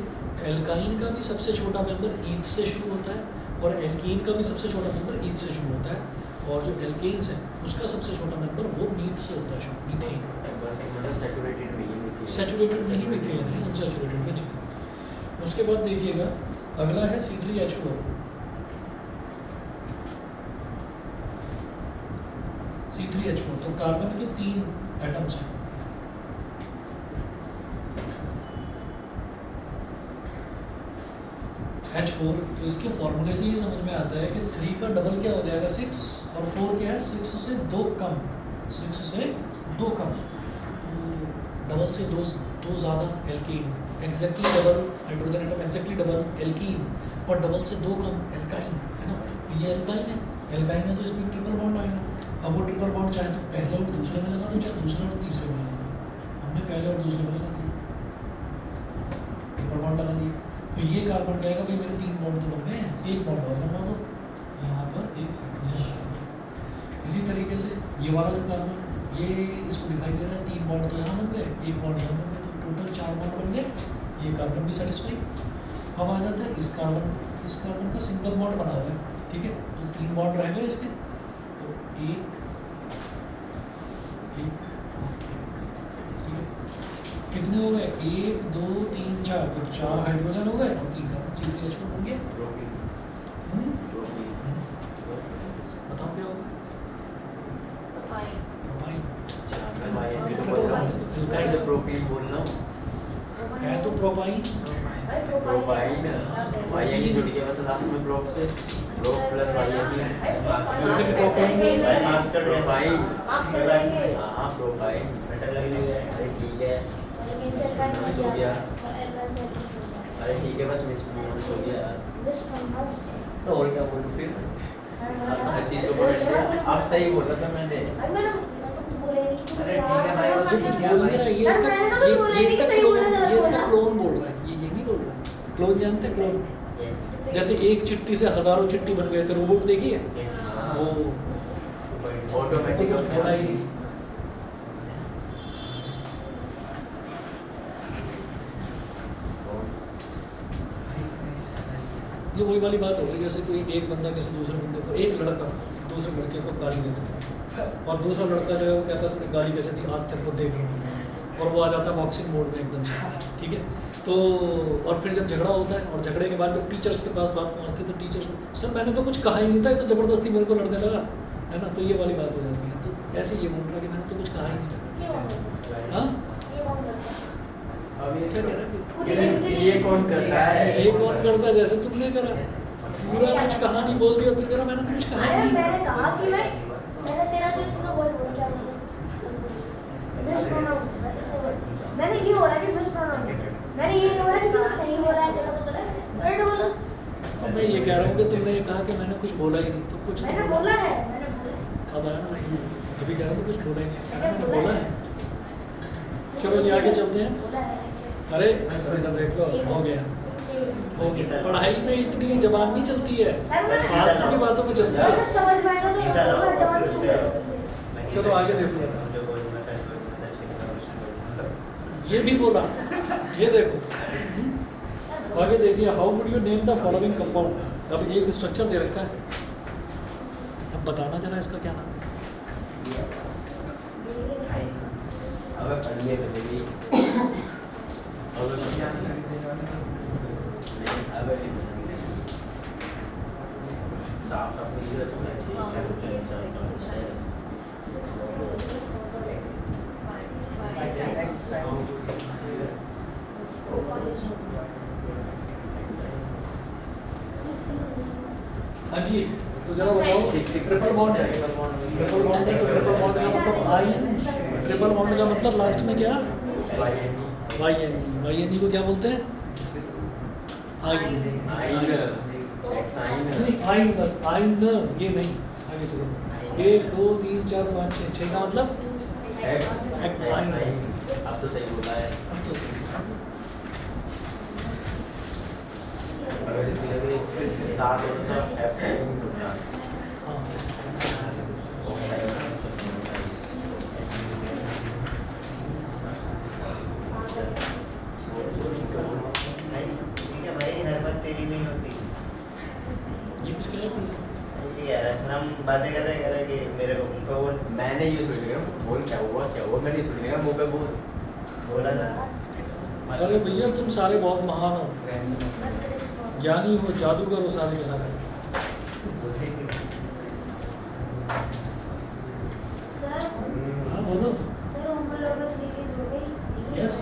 A: एल्काइन का भी सबसे छोटा मेंबर ईथ से शुरू होता है, और एल्कीन का भी सबसे छोटा मेंबर ईथ से शुरू होता है, और जो एल्केन्स है उसका सबसे छोटा मेंबर वो मीथ से होता है, मीथेन।
C: बस मतलब सैचुरेटेड में ही मीथेन।
A: सैचुरेटेड में ही मीथेन है, अनसैचुरेटेड में नहीं। उसके बाद देखिएगा अगला है C3H4। C3H4 तो कार्बन के 3 एटम्स हैं। H4, तो इसके फॉर्मूले से ही समझ में आता है कि 3 का डबल क्या हो जाएगा 6, और 4 क्या है 6 से 2 कम, 6 से 2 कम, डबल से 2 ज़्यादा alkene, exactly double hydrogen atom, exactly double alkene, और डबल से 2 कम एल्काइन, है ना। ये एल्काइन है तो इसमें ट्रिपल बॉन्ड आएगा। अब वो ट्रिपल बॉन्ड चाहे तो पहले और दूसरे में लगा दो, चाहे दूसरे और तीसरे में लगा दो। हमने पहले और दूसरे में लगा दिया, ट्रिपल बॉन्ड लगा दिया। तो ये कार्बन कहेगा भाई मेरे 3 बॉन्ड तो बन गए हैं, एक बॉन्ड और बनवा दो, यहाँ पर एक हाइड्रोजन लगा दिया। इसी तरीके से ये वाला जो कार्बन है, ये इसको दिखाई दे रहा है 3 बॉन्ड तो यहाँ बन गए, एक बॉन्ड यहाँ बन गए, तो टोटल 4 बॉन्ड बन गए। ये कार्बन भी सेटिस्फाई। अब आ जाता है इस कार्बन का सिंगल बॉन्ड बना हुआ है, ठीक है। तो 3 बॉन्ड रह गए इसके, तो एक कितने हो गए? 1 2 3 4, तो 4 हाइड्रोजन हो गए और 3 कार्बन C3H4 बन गया। बताओ क्या होगा? प्रोपाइन।
C: मैं तो प्रोपीन बोल रहा हूँ।
A: है तो प्रोपाइन।
C: प्रोपाइन YN जुड़ गया बस लास्ट में प्रोप से, प्रोप प्लस YN। प्रोपाइन। हाँ प्रोपाइन। अरे ठीक है, मिस हो गया। अरे ठीक है बस मिस हो गया यार। तो और क्या बोलूँ फिर? हर चीज़ को पकड़ लिया। अब सही बोला था मैंने। अरे ठीक है भाई, वो
A: कुछ बोल नहीं रहा है, ये इसका क्लोन बोल रहा है, ये नहीं बोल रहा है। क्लोन जानते हैं? क्लोन जैसे एक चिट्ठी से हजारों चिट्ठी बन गए थे, रोबोट देखिए वो
C: ऑटोमेटिक
A: थोड़ा ही। ये वही वाली बात हो गई, जैसे कोई एक बंदा किसी दूसरे बंदे को, एक लड़का दूसरे लड़के को गाली दे देता है, और दूसरा लड़का जो है वो कहता है तूने गाली कैसे दी, आज तेरे को देख रहा हूँ, और वो आ जाता है बॉक्सिंग मोड में एकदम से, ठीक है। तो और फिर जब झगड़ा होता है, और झगड़े के बाद जब टीचर्स के पास बात पहुँचती है तो टीचर्स सर मैंने तो कुछ कहा ही नहीं था, ये तो ज़बरदस्ती मेरे को लड़ने लगा, है ना। तो ये वाली बात हो जाती है। तो ऐसे ये बोल रहा है कि मैंने तो कुछ कहा ही नहीं। हाँ,
C: अब
A: क्या कह रहा है?
C: ये कौन करता है?
A: ये कौन करता है? जैसे तुमने करा, पूरा कुछ कहानी बोल दिया फिर कह रहा मैंने तो कुछ कहा ही
D: अरे
A: नहीं।
D: मैंने कहा कि मैंने तेरा जो पूरा वर्ड बोल क्या बोला मिसप्रोनाउंस मैंने ये बोला कि मिसप्रोनाउंस मैंने ये नहीं बोला कि तुम सही बोला है तेरा तो बोला वर्ड बोलो
A: अब मैं ये कह रहा हूँ कि तुमने ये कहा कि मैंने कुछ बोला ही नहीं तो कुछ तो
D: मैंने
A: बोला।
D: बोला है मैंने बोला
A: अब आया ना नहीं अभी कह रहा था कुछ बोला ही नहीं कह रहा मैंने
D: बोला
A: बोला
D: है।
A: है। चलो जी आगे चलते हैं।
D: बोला है
A: अरे इधर देख लो हो गया हो गया। पढ़ाई में इतनी जबान नहीं चलती है, फालतू की बातों में चलती है।
D: जब समझ में आएगा तो पूरा जवाब सुन
A: चलो आगे देखो। ये भी बोला, ये देखो आगे देखिए। How would you name the following compound. अब एक स्ट्रक्चर दे रखा है, अब बताना जरा इसका क्या नाम है।
C: अब पढ़िए पहले अब साफ साफ नहीं
A: हाँ जी तो जरा बताओ। ट्रिपल बॉन्ड है, ट्रिपल बॉन्ड है तो ट्रिपल बॉन्ड का मतलब आयंस। ट्रिपल बॉन्ड का मतलब लास्ट में क्या, वाई को क्या बोलते हैं, आइन। नहीं आइन, बस आइन ये नहीं। आगे चलो 1 2 3 4 5 6 6 का मतलब एक्स आइन।
C: अब तो सही बोला है।
A: अब तो
C: अगर इसके लगे 7 होता तो एफ होता।
A: हाँ
E: ठीक है भाई, हर बात तेरी नहीं होती।
A: ये कुछ कह रहे थे।
E: ये यार सर हम बातें कर रहे हैं कि मेरे को उनको वो
C: मैंने ये थोड़ी लगा बोल क्या हुआ मैंने थोड़ी लगा मुंह पे बोल
E: बोला था।
A: अरे भैया तुम सारे बहुत महान हो, ज्ञानी हो, जादूगर हो सारे के सारे।
D: सर
A: हाँ बोलो।
D: सर हम लोगों को सीरीज हो गई।
A: यस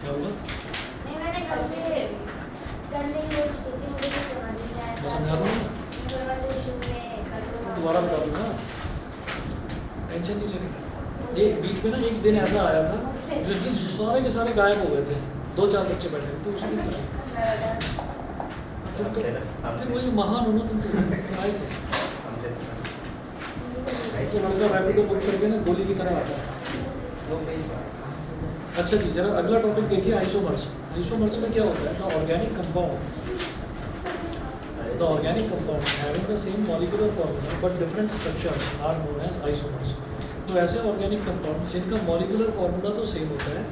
A: क्या हुआ,
D: नहीं मैंने कल पे करने की कोशिश की थी, मुझे कुछ समझ नहीं आया
A: मैं समझा दूँ ना,
D: कन्वर्सेशन में कर दो
A: दोबारा बता दूँगा, टेंशन नहीं लेने का। ये बीच में ना एक दिन ऐसा आया था जिस दिन सारे के सारे गायब हो गए थे, 2-4 बच्चे बैठे थे तो उसी दिन तुम तो फिर वही महान हो ना तुम तो आए थे। तो लड़का रैपिडो बुक करके ना गोली की तरह आता है। अच्छा जी जरा अगला टॉपिक देखिए, आइसोमर्स। आइसोमर्स में क्या होता है, the organic compound having the same molecular formula but different structures are known as isomers. तो ऐसे ऑर्गेनिक कंपाउंड जिनका मॉलिक्यूलर फॉर्मूला तो सेम होता है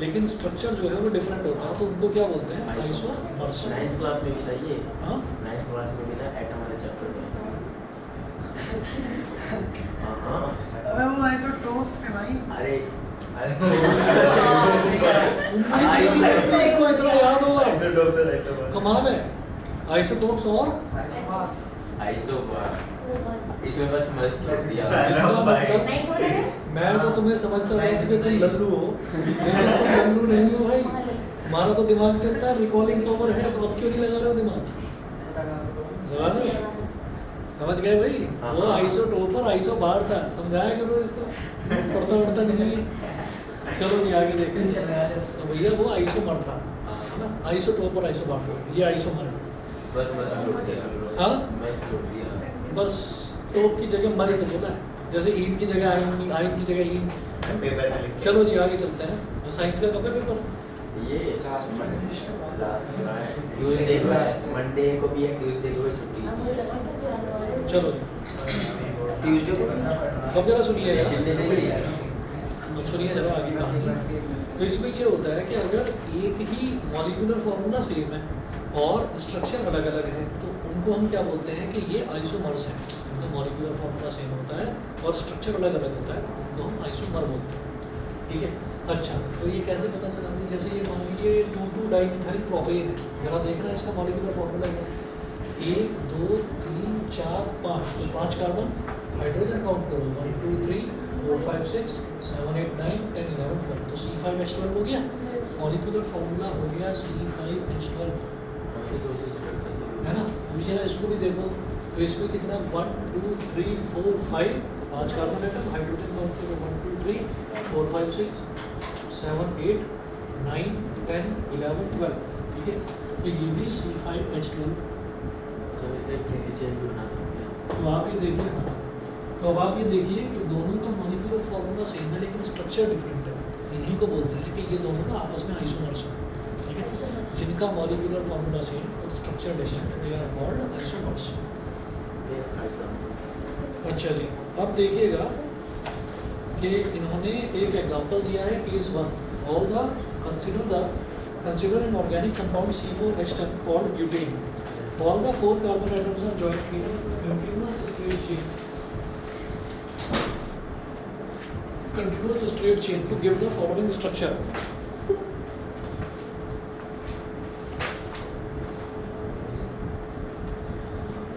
A: लेकिन स्ट्रक्चर जो है वो डिफरेंट होता है, तो उनको क्या बोलते हैं, आइसोमर्स।
C: 9th क्लास में भी था ये।
A: हाँ
C: 9th क्लास में भी था एटम वाले चैप्टर में। हाँ
F: अबे वो आइसोटोप्स थे भाई।
C: अरे
A: इसको इतना याद होगा, कमाल है। आइसोटोप्स और
C: आइसोबार इसमें बस मस्त कर दिया।
A: इसका मतलब
D: नहीं बोले थे?
A: मैं तो तुम्हें समझता था कि तुम लल्लू हो, लेकिन तुम लल्लू नहीं हो भाई। हमारा तो दिमाग चलता है, रिकॉलिंग पावर है, तो अब क्यों नहीं लगा रहे हो दिमाग, लगा रहे हो? समझ गए भाई, वो आइसोटोपर आइसोबार था, समझाया करो इसको, पढ़ता उड़ता नहीं है। चलो जी आगे देखें। तो भैया वो आइसोमर था, है ना, आइसोटोपर आइसोबार था, ये आइसोमर है।
C: बस लूट दिया।
A: हाँ?
C: बस लूट दिया।
A: बस टोप की जगह मर ही तो बोला है, जैसे ईन की जगह आइन, आइन की जगह ईन।
E: पेपर में लिख
A: चलो जी आगे चलते हैं। तो साइंस का कब है पेपर?
C: ये लास्ट ट्यूसडे को है, मंडे को भी है, ट्यूसडे को भी छुट्टी।
A: चलो जी
B: ट्यूसडे को
A: अब जरा सुनिएगा,
C: छुट्टी नहीं है।
A: अब सुनिए जरा आगे कहानी। तो इसमें ये होता है कि अगर एक ही मॉलिक्यूलर फॉर्मूला सेम है और स्ट्रक्चर अलग अलग है तो उनको हम क्या बोलते हैं कि ये आइसोमर्स हैं। इनका मॉलिक्यूलर फॉर्मूला सेम होता है और स्ट्रक्चर अलग अलग होता है तो उनको हम आइसोमर बोलते हैं, ठीक है। अच्छा तो ये कैसे पता चला कि जैसे ये मान लीजिए 2,2-डाइमिथाइल प्रोपेन है, जरा देखना इसका मॉलिक्यूलर फॉर्मूला क्या है। 1 2 3 4 5, तो 5 कार्बन, हाइड्रोजन काउंट करो 1 2 3 4 5 6 7 8 9 10 11 12 तो C5H12 हो गया मॉलिक्यूलर फार्मूला हो गया C5H12 है ना। अभी जरा इसको भी देखो तो इसमें कितना 1 2 3 4 5 5 कार्बन एटम हाइड्रोजन बॉन्ड के 1 2 3 4 5 6 7 8 9 10 11 12 ठीक है। तो ये भी C5H12
C: सो इसका एक सिंगल चेन भी बना सकते हैं।
A: तो आप ये देखिए हाँ तो अब आप ये देखिए कि दोनों का मॉलिक्यूलर फार्मूला सेम है लेकिन स्ट्रक्चर डिफरेंट है। इन्हीं को बोलते हैं कि ये दोनों ना आपस में आइसोमर्स हैं ठीक है। जिनका मॉलिक्यूलर फार्मूला सेम और structure different they are called isomers. अच्छा जी अब देखिएगा कि इन्होंने एक एग्जांपल दिया है case 1 all the consider an organic compound C4H10 called butane all the 4 carbon atoms are joined in continuous straight chain to give the following structure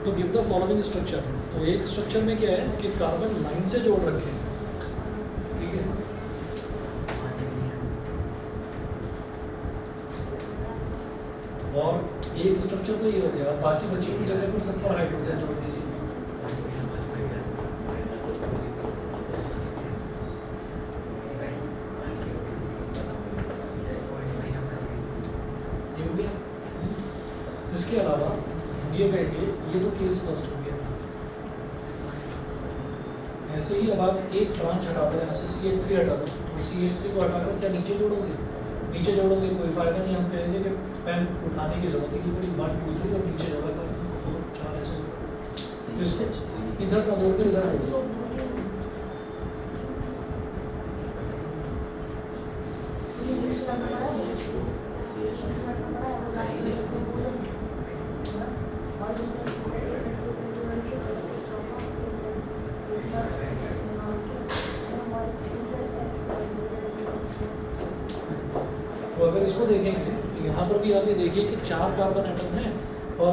A: तो एक स्ट्रक्चर में क्या है कि कार्बन लाइन से जोड़ रखे हैं ठीक है। और एक स्ट्रक्चर तो ये हो गया बाकी बची हुई जगह पर सब पर हाइड्रोजन जोड़ दीजिए। ये हो गया। इसके अलावा ये बैठिए ये तो केस फर्स्ट हो गया। ऐसे ही अब आप एक ब्रांच हटा दो यहाँ से CH3 हटा दो और CH3 को हटाकर क्या नीचे जोड़ोगे कोई फायदा नहीं। हम कहेंगे कि पेन उठाने की जरूरत है बड़ी 1 2 3 और नीचे जोड़ा कर 4 ऐसे इसको इधर का जोड़ कर इधर जोड़ दो। तो अगर इसको देखेंगे तो यहाँ पर भी आप ये देखिए कि 4 कार्बन एटम हैं और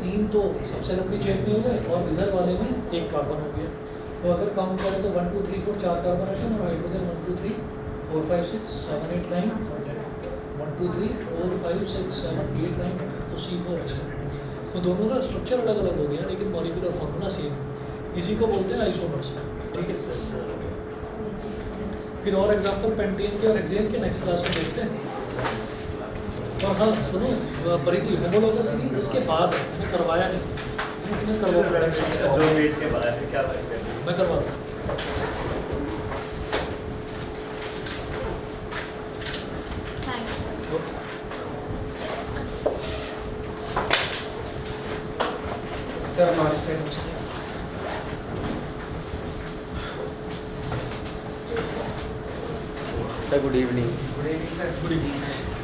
A: 3 तो सबसे लंबी चेन में हो गए और इधर वाले में 1 कार्बन हो गया। तो अगर काउंट करें तो 1 2 3 4 4 कार्बन एटम और हाइड्रोजन 1 2 3 4 5 6 7 8 9 और 10 1 2 3 4 5 6 7 8 9 10 तो C4H10 तो दोनों का स्ट्रक्चर अलग अलग हो गया लेकिन मॉलिक्यूलर फार्मूला सेम। इसी को बोलते हैं आइसोमर्स ठीक है। फिर और एग्जांपल पेंटेन के और हेक्सेन के नेक्स्ट क्लास में देखते हैं। और हाँ सुनो परिधि होमोलॉगस सीरीज इसके बाद है मैंने करवाया नहीं मैंने करवाऊंगा नेक्स्ट क्लास में
E: 2 पेज के बाद है क्या बात है
A: मैं करवाता हूँ।
B: सर नमस्ते।
C: Sir good evening.
B: Good evening sir.
A: Good evening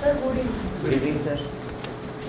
D: sir good
C: good evening sir.